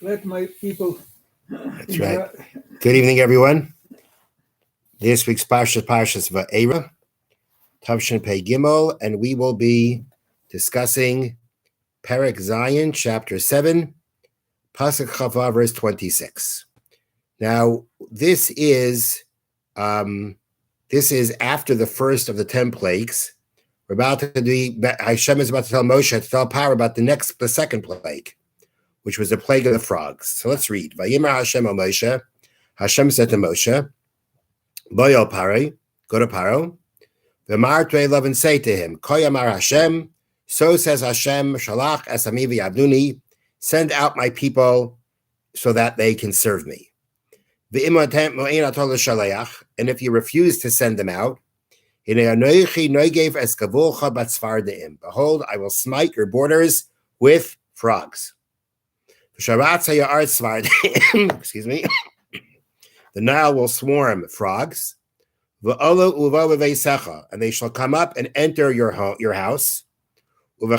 Let my people. That's right. Good evening, everyone. This week's Parsha is Parshas Vaera, Tavshin Pei Gimel, and we will be discussing Perek Zion, chapter 7, Pasuk Chava, verse 26. Now, this is after the first of the 10 plagues. We're about to be, Hashem is about to tell Moshe to tell Paro about the second plague, which was the plague of the frogs. So let's read. Vayimer Hashem o Moshe. Hashem said to Moshe, Boyo Paro, go to Paro. V'mar to love and say to him, Koyamar Hashem, so says Hashem, Shalach esami v'yabduni, send out my people so that they can serve me. And if you refuse to send them out, behold, I will smite your borders with frogs. Excuse me. The Nile will swarm frogs, and they shall come up and enter your house. And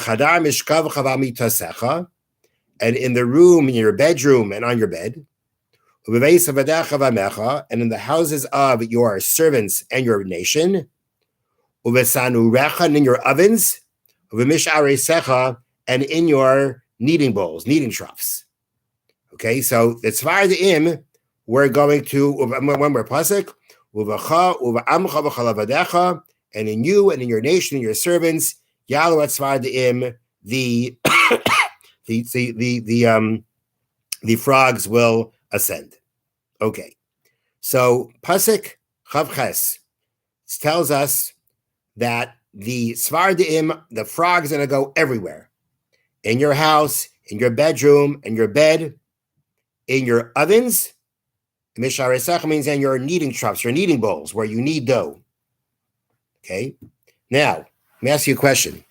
in the room, in your bedroom, and on your bed. And in the houses of your servants and your nation, and in your ovens, and in your kneading bowls, kneading troughs. Okay, so the Tzvardim, we're going to, when we're pasuk, and in you and in your nation and your servants, Yalu Tzvardim, the frogs will ascend. Okay, so Pasuk Chavches tells us that the Svardim, the frogs, are going to go everywhere. In your house, in your bedroom, in your bed, in your ovens. Misharesach means in your kneading troughs, your kneading bowls, where you knead dough. Okay, now, let me ask you a question.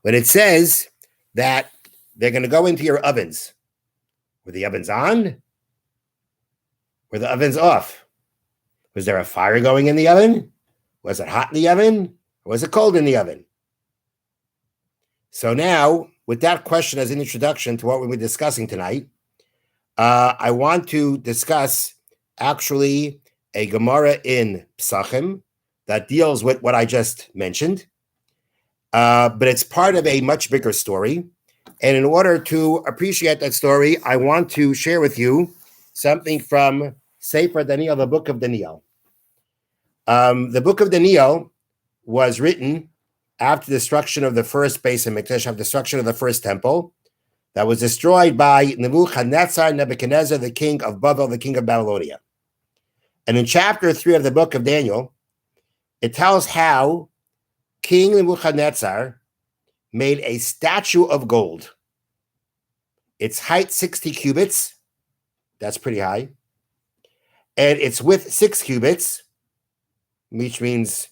When it says that they're going to go into your ovens, were the ovens on? Were the ovens off? Was there a fire going in the oven? Was it hot in the oven? Or was it cold in the oven? So now, with that question as an introduction to what we'll be discussing tonight, I want to discuss actually a Gemara in Psachim that deals with what I just mentioned, but it's part of a much bigger story. And in order to appreciate that story, I want to share with you something from Sefer Daniel, the book of Daniel. The book of Daniel was written after the destruction of the first Beis HaMikdash, after destruction of the first temple, that was destroyed by Nebuchadnezzar, the king of Babel, the king of Babylonia. And in chapter 3 of the book of Daniel, it tells how King Nebuchadnezzar made a statue of gold. Its height 60 cubits. That's pretty high. And its width 6 cubits, which means,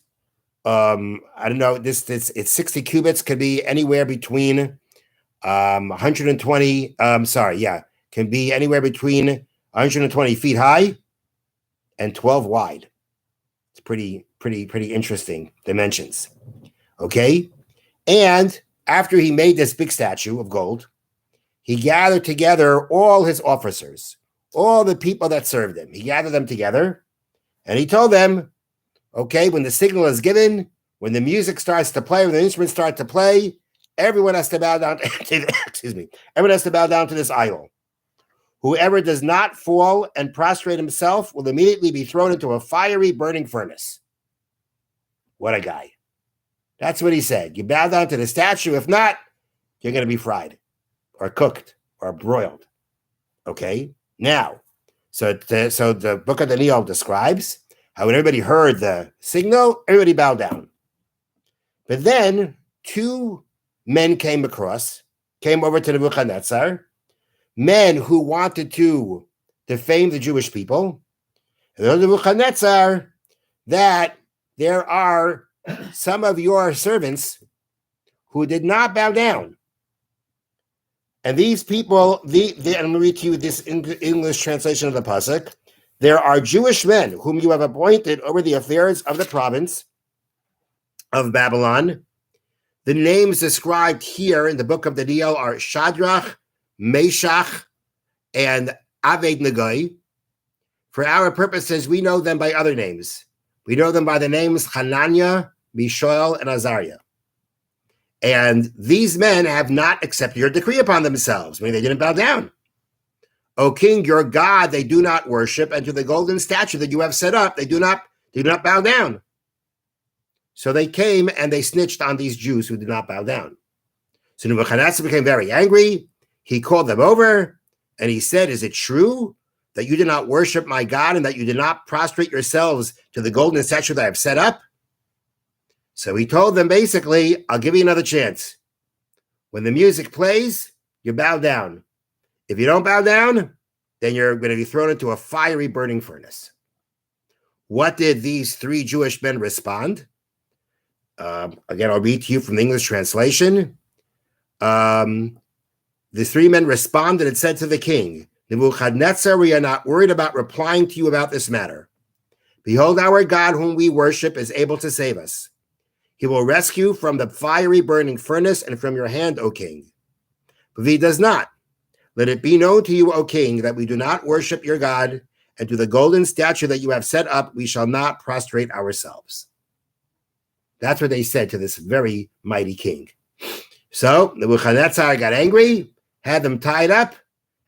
I don't know, it's 60 cubits, could be anywhere between 120, can be anywhere between 120 feet high and 12 wide. It's pretty interesting dimensions. Okay? And after he made this big statue of gold, he gathered together all his officers, all the people that served him. He gathered them together and he told them, okay, when the signal is given, when the music starts to play, when the instruments start to play, everyone has to bow down everyone has to bow down to this idol. Whoever does not fall and prostrate himself will immediately be thrown into a fiery, burning furnace. What a guy. That's what he said. You bow down to the statue. If not, you're going to be fried or cooked or broiled. Okay? Now, so the book of Daniel describes how when everybody heard the signal, everybody bowed down. But then 2 men came over to Nebuchadnezzar, men who wanted to defame the Jewish people. And told Nebuchadnezzar that there are some of your servants who did not bow down. And these people, I'm going to read to you this English translation of the pasuk. There are Jewish men whom you have appointed over the affairs of the province of Babylon. The names described here in the book of Daniel are Shadrach, Meshach, and Aved Nagoy. For our purposes, we know them by other names. We know them by the names Hananiah, Mishael, and Azariah. And these men have not accepted your decree upon themselves, meaning they didn't bow down. O king, your God, they do not worship, and to the golden statue that you have set up, they do not bow down. So they came and they snitched on these Jews who did not bow down. So Nebuchadnezzar became very angry. He called them over and he said, is it true that you did not worship my God and that you did not prostrate yourselves to the golden statue that I have set up? So he told them basically, I'll give you another chance. When the music plays, you bow down. If you don't bow down, then you're going to be thrown into a fiery burning furnace. What did these three Jewish men respond? Again, I'll read to you from the English translation. The three men responded and said to the king, Nebuchadnezzar, we are not worried about replying to you about this matter. Behold, our God whom we worship is able to save us. He will rescue from the fiery burning furnace and from your hand, O king. But if he does not, let it be known to you, O king, that we do not worship your God, and to the golden statue that you have set up, we shall not prostrate ourselves. That's what they said to this very mighty king. So Nebuchadnezzar got angry, had them tied up,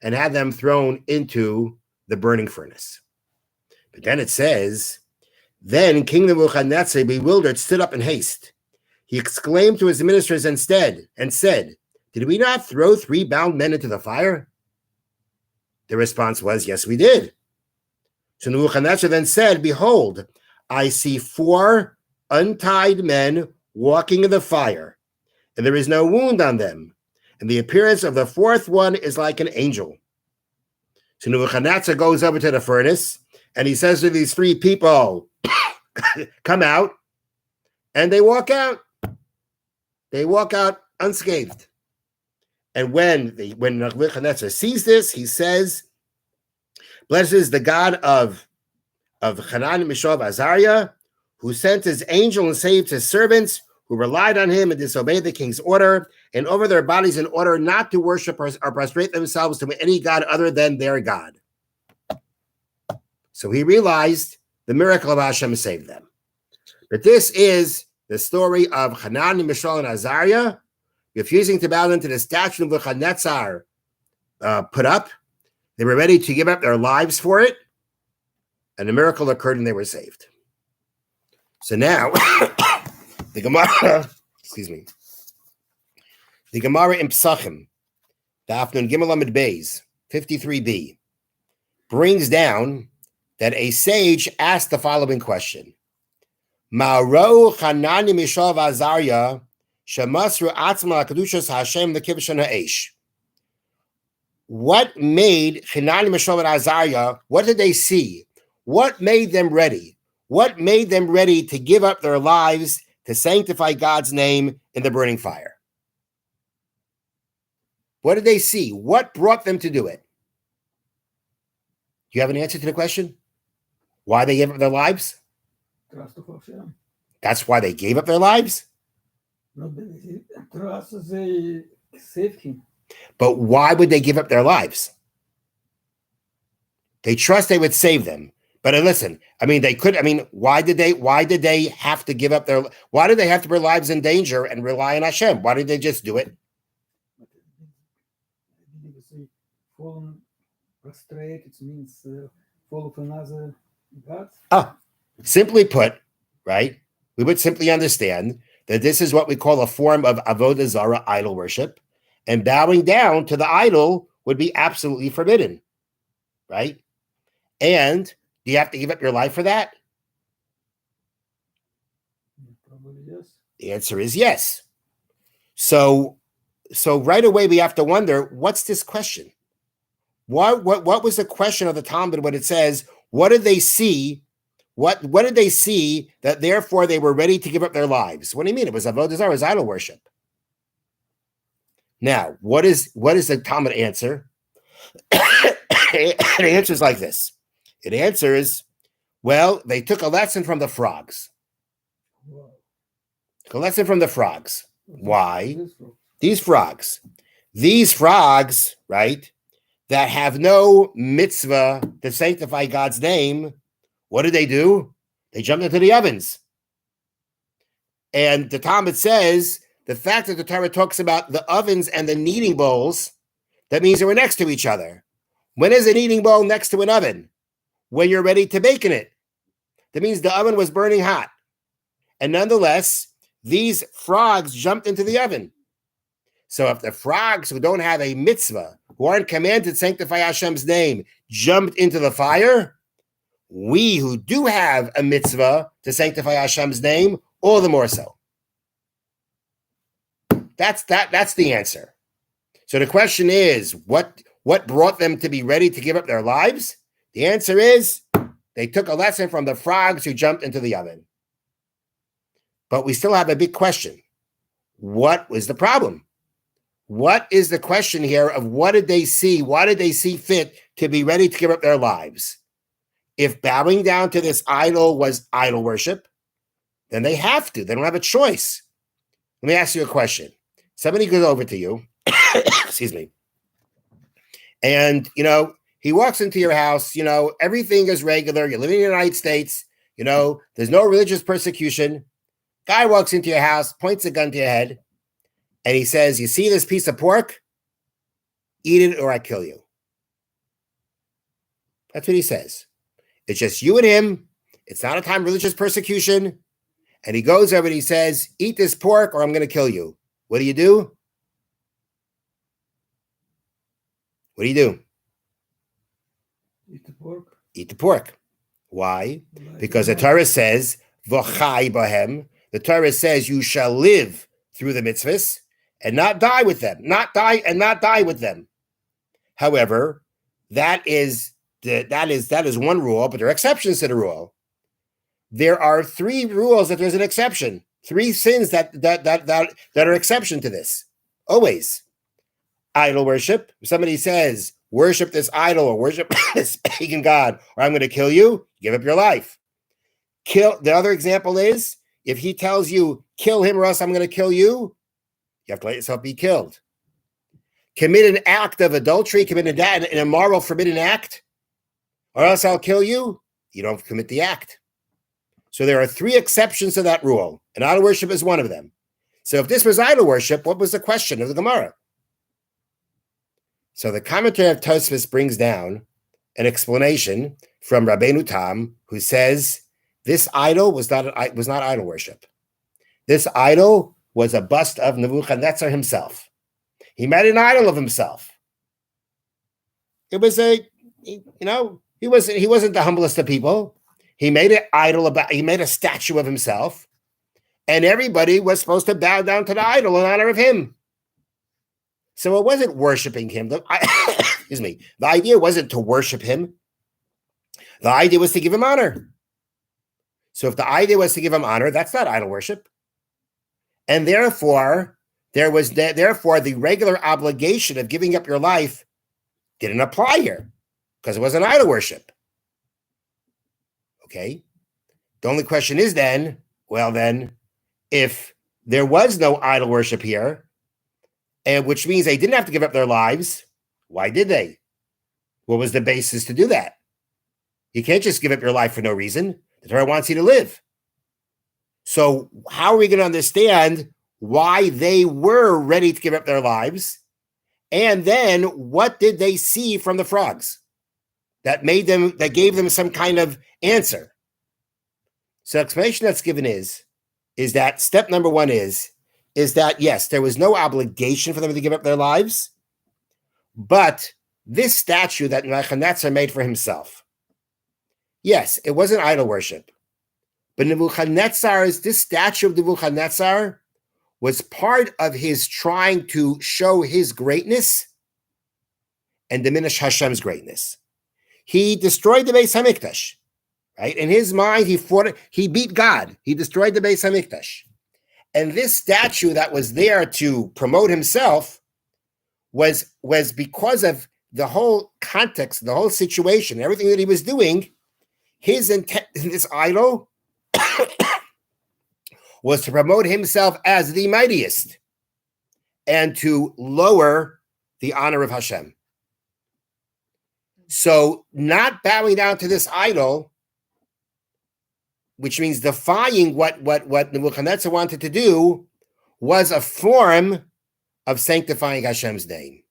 and had them thrown into the burning furnace. But then it says, then King Nebuchadnezzar, bewildered, stood up in haste. He exclaimed to his ministers and said, did we not throw 3 bound men into the fire? The response was, yes, we did. So Nebuchadnezzar then said, behold, I see 4 untied men walking in the fire, and there is no wound on them, and the appearance of the 4th one is like an angel. So Nebuchadnezzar goes over to the furnace, and he says to these 3 people, come out, and they walk out. They walk out unscathed. And when Nebuchadnezzar sees this, he says, blessed is the God of Hananiah, Mishael, Azariah, who sent his angel and saved his servants, who relied on him and disobeyed the king's order, and over their bodies in order not to worship or prostrate themselves to any god other than their God. So he realized the miracle of Hashem saved them. But this is the story of Hananiah, Mishael, and Azariah refusing to bow down to the statue of Nebuchadnezzar put up. They were ready to give up their lives for it, and a miracle occurred and they were saved. So now, the Gemara, the Gemara in Psachim, Daf Nun Gimel Amud Beis, 53b, brings down that a sage asked the following question: Ma'ro Hananiah, Mishael, Azariah shemasru atzma kedushas Hashem l'kibshon ha'esh. What made Hananiah, Mishael, and Azariah? What did they see? What made them ready? What made them ready to give up their lives to sanctify God's name in the burning fire? What did they see? What brought them to do it? Do you have an answer to the question? Why they gave up their lives? That's why they gave up their lives? But why would they give up their lives? They trust they would save them. But listen, they could, why did they have to give up why did they have to put their lives in danger and rely on Hashem? Why did they just do it? Fallen prostrate, it means fall of another God. Simply put, right? We would simply understand that this is what we call a form of avodah zarah, idol worship, and bowing down to the idol would be absolutely forbidden, right? And do you have to give up your life for that? Probably yes. The answer is yes. So right away we have to wonder, what's this question? What was the question of the Talmud when it says, what did they see? What did they see that therefore they were ready to give up their lives? What do you mean? It was avodah zarah, it was idol worship. Now, what is the Talmud answer? It answers like this. It answers, well, they took a lesson from the frogs. Wow. Took a lesson from the frogs. Why? These frogs, right? that have no mitzvah to sanctify God's name, what do? They jumped into the ovens. And the Talmud says the fact that the Torah talks about the ovens and the kneading bowls, that means they were next to each other. When is a kneading bowl next to an oven? When you're ready to bake in it. That means the oven was burning hot. And nonetheless, these frogs jumped into the oven. So if the frogs who don't have a mitzvah, who aren't commanded to sanctify Hashem's name, jumped into the fire, we who do have a mitzvah to sanctify Hashem's name, all the more so. That's the answer. So the question is, what brought them to be ready to give up their lives? The answer is, they took a lesson from the frogs who jumped into the oven. But we still have a big question. What was the problem? What is the question here of what did they see? Why did they see fit to be ready to give up their lives? If bowing down to this idol was idol worship, then they have to. They don't have a choice. Let me ask you a question. Somebody goes over to you, excuse me, and, he walks into your house, everything is regular. You're living in the United States, there's no religious persecution. Guy walks into your house, points a gun to your head, and he says, you see this piece of pork? Eat it or I kill you. That's what he says. It's just you and him. It's not a time of religious persecution. And he goes over and he says, eat this pork or I'm going to kill you. What do you do? What do you do? Eat the pork. Eat the pork. Why? Because the Torah says, v'chai bahem. The Torah says you shall live through the mitzvahs and not die with them. Not die with them. However, that is one rule, but there are exceptions to the rule. There are 3 rules that there's an exception. 3 sins that are exception to this. Always. Idol worship. If somebody says, worship this idol or worship this pagan god, or I'm going to kill you, give up your life. The other example is, if he tells you, kill him or else I'm going to kill you, you have to let yourself be killed. Commit an act of adultery, commit an immoral forbidden act, or else I'll kill you, you don't commit the act. So there are 3 exceptions to that rule, and idol worship is one of them. So if this was idol worship, what was the question of the Gemara? So the commentary of Tosfos brings down an explanation from Rabbeinu Tam, who says this idol was not idol worship. This idol was a bust of Nebuchadnezzar himself. He made an idol of himself. It was he wasn't the humblest of people. He made an idol he made a statue of himself, and everybody was supposed to bow down to the idol in honor of him. So it wasn't worshiping him. Excuse me. The idea wasn't to worship him. The idea was to give him honor. So if the idea was to give him honor, that's not idol worship. And therefore, the regular obligation of giving up your life didn't apply here because it wasn't idol worship. Okay? The only question is then, if there was no idol worship here, and which means they didn't have to give up their lives, why did they? What was the basis to do that? You can't just give up your life for no reason. The Torah wants you to live. So how are we going to understand why they were ready to give up their lives? And then what did they see from the frogs that gave them some kind of answer? So the explanation that's given is that step number 1 is that, yes, there was no obligation for them to give up their lives, but this statue that Nebuchadnezzar made for himself, yes, it wasn't idol worship, but this statue of Nebuchadnezzar was part of his trying to show his greatness and diminish Hashem's greatness. He destroyed the Beis HaMikdash, right? In his mind, he beat God. He destroyed the Beis HaMikdash. And this statue that was there to promote himself was because of the whole context, the whole situation, everything that he was doing. His intent in this idol was to promote himself as the mightiest and to lower the honor of Hashem. So not bowing down to this idol, which means defying what Nebuchadnezzar wanted to do, was a form of sanctifying Hashem's name.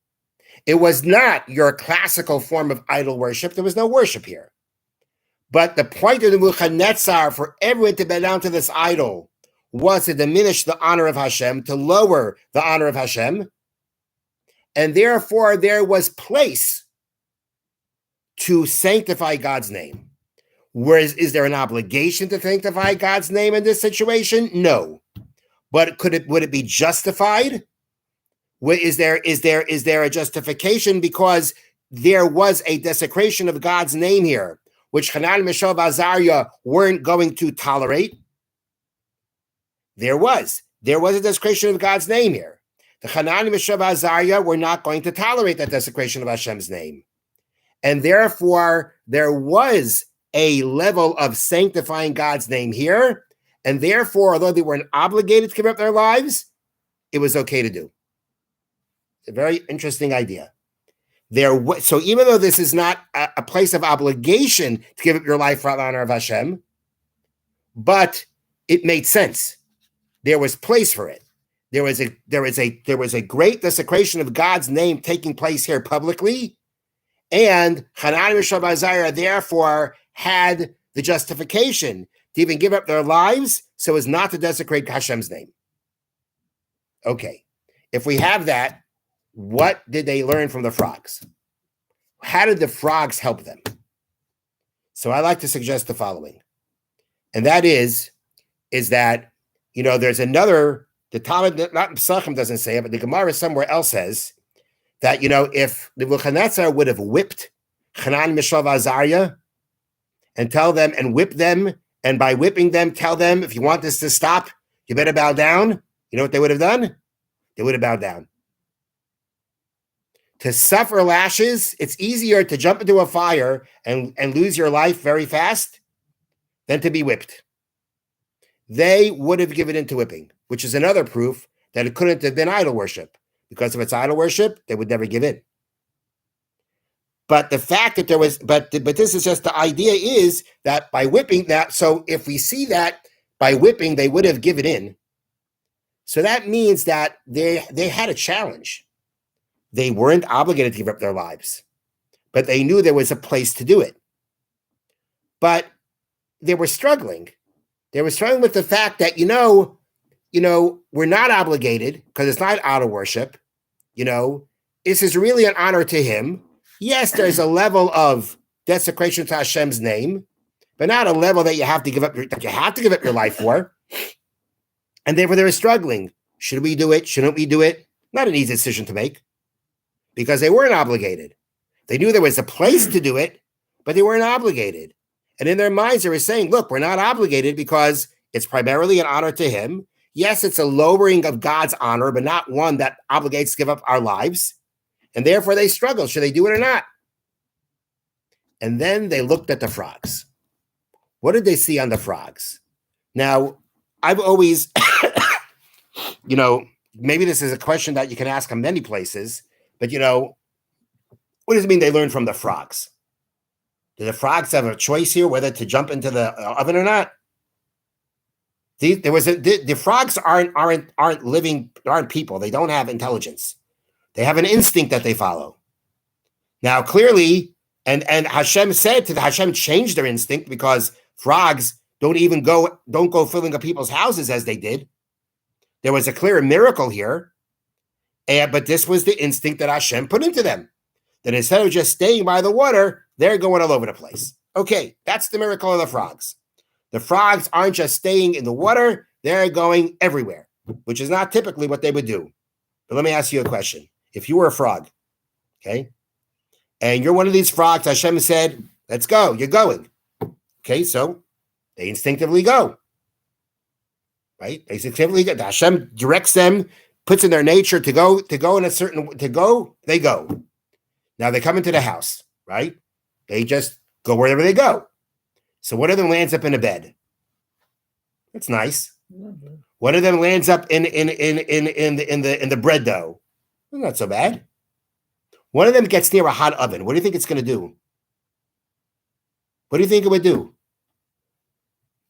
It was not your classical form of idol worship. There was no worship here. But the point of Nebuchadnezzar for everyone to bow down to this idol was to diminish the honor of Hashem, to lower the honor of Hashem. And therefore, there was place to sanctify God's name. Whereas, is there an obligation to sanctify God's name in this situation? No. But would it be justified? Is there a justification because there was a desecration of God's name here, which Hanan, Mishael, Azariah weren't going to tolerate? There was a desecration of God's name here. The Hanan, Mishael, Azariah were not going to tolerate that desecration of Hashem's name. And therefore, there was a level of sanctifying God's name here. And therefore, although they weren't obligated to give up their lives, it was okay to do. It's a very interesting idea. So even though this is not a place of obligation to give up your life for the honor of Hashem, but it made sense. There was place for it. There was a great desecration of God's name taking place here publicly, and Hanan and Azariah therefore had the justification to even give up their lives so as not to desecrate Hashem's name. Okay, if we have that, what did they learn from the frogs? How did the frogs help them? So I like to suggest the following, and that is that, there's another, the Talmud, not Pesachim doesn't say it, but the Gemara somewhere else says that, if Nebuchadnezzar would have whipped Hanan, Mishael, Azariah and tell them and whip them, and by whipping them, tell them, if you want this to stop, you better bow down. You know what they would have done? They would have bowed down. To suffer lashes, it's easier to jump into a fire and lose your life very fast than to be whipped. They would have given in to whipping, which is another proof that it couldn't have been idol worship. Because if it's idol worship, they would never give in. But the fact that there was, but this is just the idea is that by whipping that, so if we see that by whipping, they would have given in. So that means that they had a challenge. They weren't obligated to give up their lives, but they knew there was a place to do it. But they were struggling. They were struggling with the fact that, we're not obligated because it's not idol worship. This is really an honor to him. Yes, there's a level of desecration to Hashem's name, but not a level that you have to give up your life for. And therefore, they were struggling. Should we do it? Shouldn't we do it? Not an easy decision to make because they weren't obligated. They knew there was a place to do it, but they weren't obligated. And in their minds, they were saying, look, we're not obligated because it's primarily an honor to him. Yes, it's a lowering of God's honor, but not one that obligates to give up our lives. And therefore, they struggled. Should they do it or not? And then they looked at the frogs. What did they see on the frogs? Now, I've always, maybe this is a question that you can ask in many places, but, what does it mean they learned from the frogs? Do the frogs have a choice here whether to jump into the oven or not? The frogs aren't living, aren't people. They don't have intelligence. They have an instinct that they follow. Now, clearly, and Hashem said Hashem changed their instinct because frogs don't go filling up people's houses as they did. There was a clear miracle here, but this was the instinct that Hashem put into them. That instead of just staying by the water, they're going all over the place. Okay, that's the miracle of the frogs. The frogs aren't just staying in the water, they're going everywhere, which is not typically what they would do. But let me ask you a question. If you were a frog, okay, and you're one of these frogs, Hashem said, let's go, you're going. Okay, so they instinctively go. Right? They instinctively go. Hashem directs them, puts in their nature to go in a certain, they go. Now they come into the house, right? They just go wherever they go. So one of them lands up in a bed. That's nice. One of them lands up in the bread dough. Not so bad. One of them gets near a hot oven. What do you think it's going to do? What do you think it would do?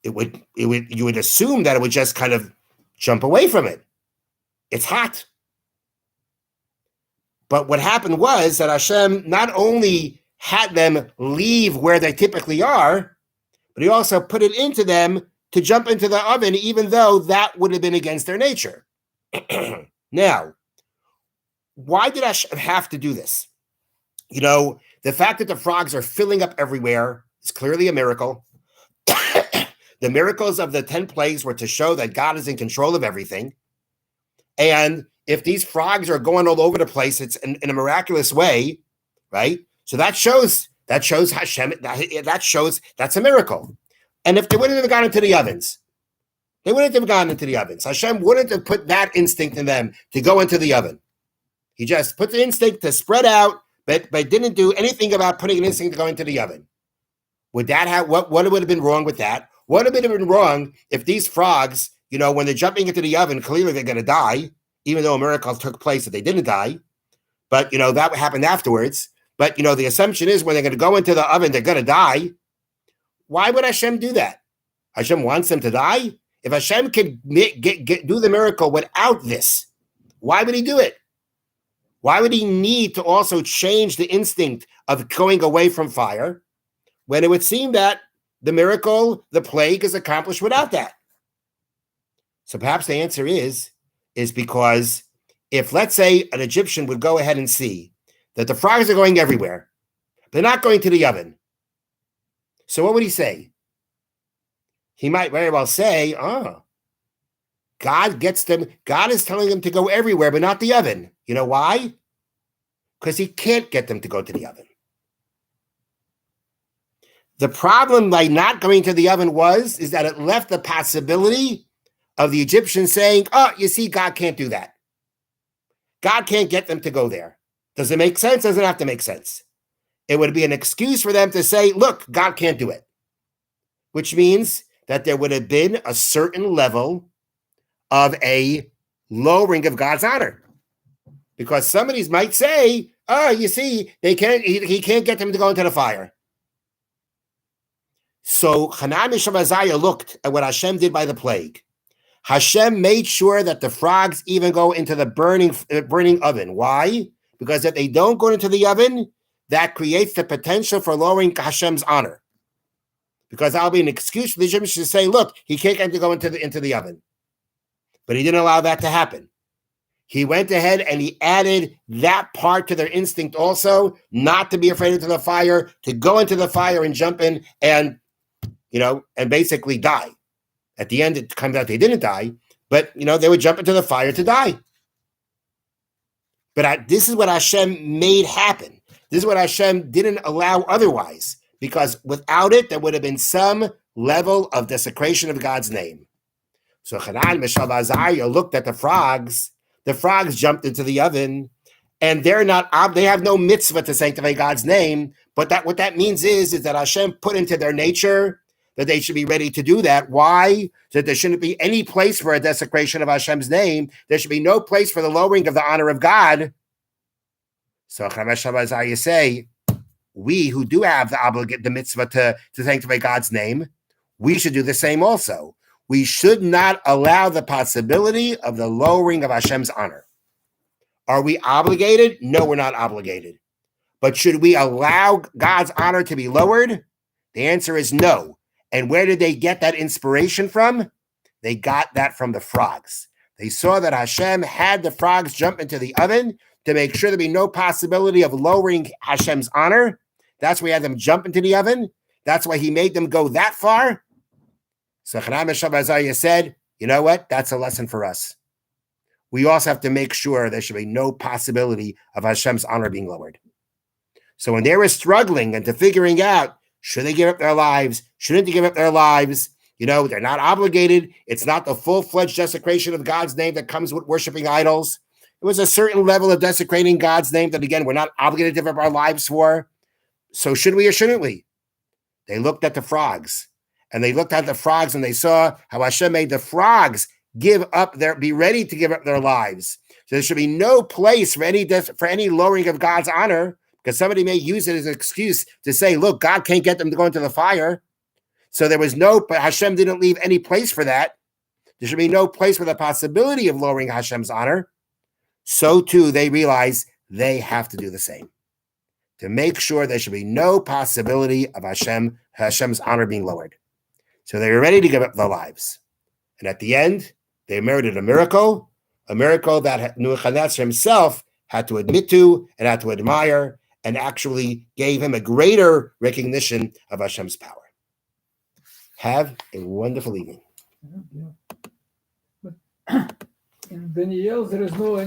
You would assume that it would just kind of jump away from it. It's hot. But what happened was that Hashem not only had them leave where they typically are, but he also put it into them to jump into the oven, even though that would have been against their nature. Now, why did Hashem have to do this? The fact that the frogs are filling up everywhere is clearly a miracle. The miracles of the 10 plagues were to show that God is in control of everything. And if these frogs are going all over the place, it's in a miraculous way, right? So that shows Hashem, that shows that's a miracle. And if they wouldn't have gone into the ovens, Hashem wouldn't have put that instinct in them to go into the oven. He just put the instinct to spread out, but didn't do anything about putting an instinct to go into the oven. Would that have what would have been wrong with that? What would have been wrong if these frogs, when they're jumping into the oven, clearly they're going to die, even though a miracle took place that they didn't die. But, that happened afterwards. But, the assumption is when they're going to go into the oven, they're going to die. Why would Hashem do that? Hashem wants them to die? If Hashem could do the miracle without this, why would he do it? Why would he need to also change the instinct of going away from fire when it would seem that the miracle, the plague, is accomplished without that? So perhaps the answer is because if, let's say, an Egyptian would go ahead and see that the frogs are going everywhere, they're not going to the oven. So what would he say? He might very well say, God is telling them to go everywhere, but not the oven. You know why? Because he can't get them to go to the oven. The problem by not going to the oven is that it left the possibility of the Egyptians saying, you see, God can't do that. God can't get them to go there. Does it make sense? Doesn't have to make sense. It would be an excuse for them to say, look, God can't do it. Which means that there would have been a certain level of a lowering of God's honor. Because somebody might say, you see, he can't get them to go into the fire. So Hanan Mishav Azariah looked at what Hashem did by the plague. Hashem made sure that the frogs even go into the burning oven. Why? Because if they don't go into the oven, that creates the potential for lowering Hashem's honor. Because that'll be an excuse for the Egyptians to say, look, he can't get them to go into the oven. But he didn't allow that to happen. He went ahead and he added that part to their instinct also, not to be afraid of the fire, to go into the fire and jump in and basically die. At the end, it comes out they didn't die, but, they would jump into the fire to die. But this is what Hashem made happen. This is what Hashem didn't allow otherwise, because without it, there would have been some level of desecration of God's name. So Hanan Mishav Azariah looked at the frogs. The frogs jumped into the oven, and they have no mitzvah to sanctify God's name. But what that means is that Hashem put into their nature that they should be ready to do that. Why? So that there shouldn't be any place for a desecration of Hashem's name. There should be no place for the lowering of the honor of God. So Azariah say, we who do have the mitzvah to sanctify God's name, we should do the same also. We should not allow the possibility of the lowering of Hashem's honor. Are we obligated? No, we're not obligated. But should we allow God's honor to be lowered? The answer is no. And where did they get that inspiration from? They got that from the frogs. They saw that Hashem had the frogs jump into the oven to make sure there be no possibility of lowering Hashem's honor. That's why he had them jump into the oven. That's why he made them go that far. So Hanan Mishav Azariah said, you know what? That's a lesson for us. We also have to make sure there should be no possibility of Hashem's honor being lowered. So when they were struggling and to figuring out, should they give up their lives? Shouldn't they give up their lives? They're not obligated. It's not the full-fledged desecration of God's name that comes with worshiping idols. It was a certain level of desecrating God's name that, again, we're not obligated to give up our lives for. So should we or shouldn't we? They looked at the frogs. And they looked at the frogs and they saw how Hashem made the frogs be ready to give up their lives. So there should be no place for any lowering of God's honor, because somebody may use it as an excuse to say, look, God can't get them to go into the fire. So there was no, but Hashem didn't leave any place for that. There should be no place for the possibility of lowering Hashem's honor. So too, they realize they have to do the same to make sure there should be no possibility of Hashem's honor being lowered. So they were ready to give up their lives. And at the end, they merited a miracle that Nebuchadnezzar himself had to admit to and had to admire, and actually gave him a greater recognition of Hashem's power. Have a wonderful evening. But in Daniel, there is no any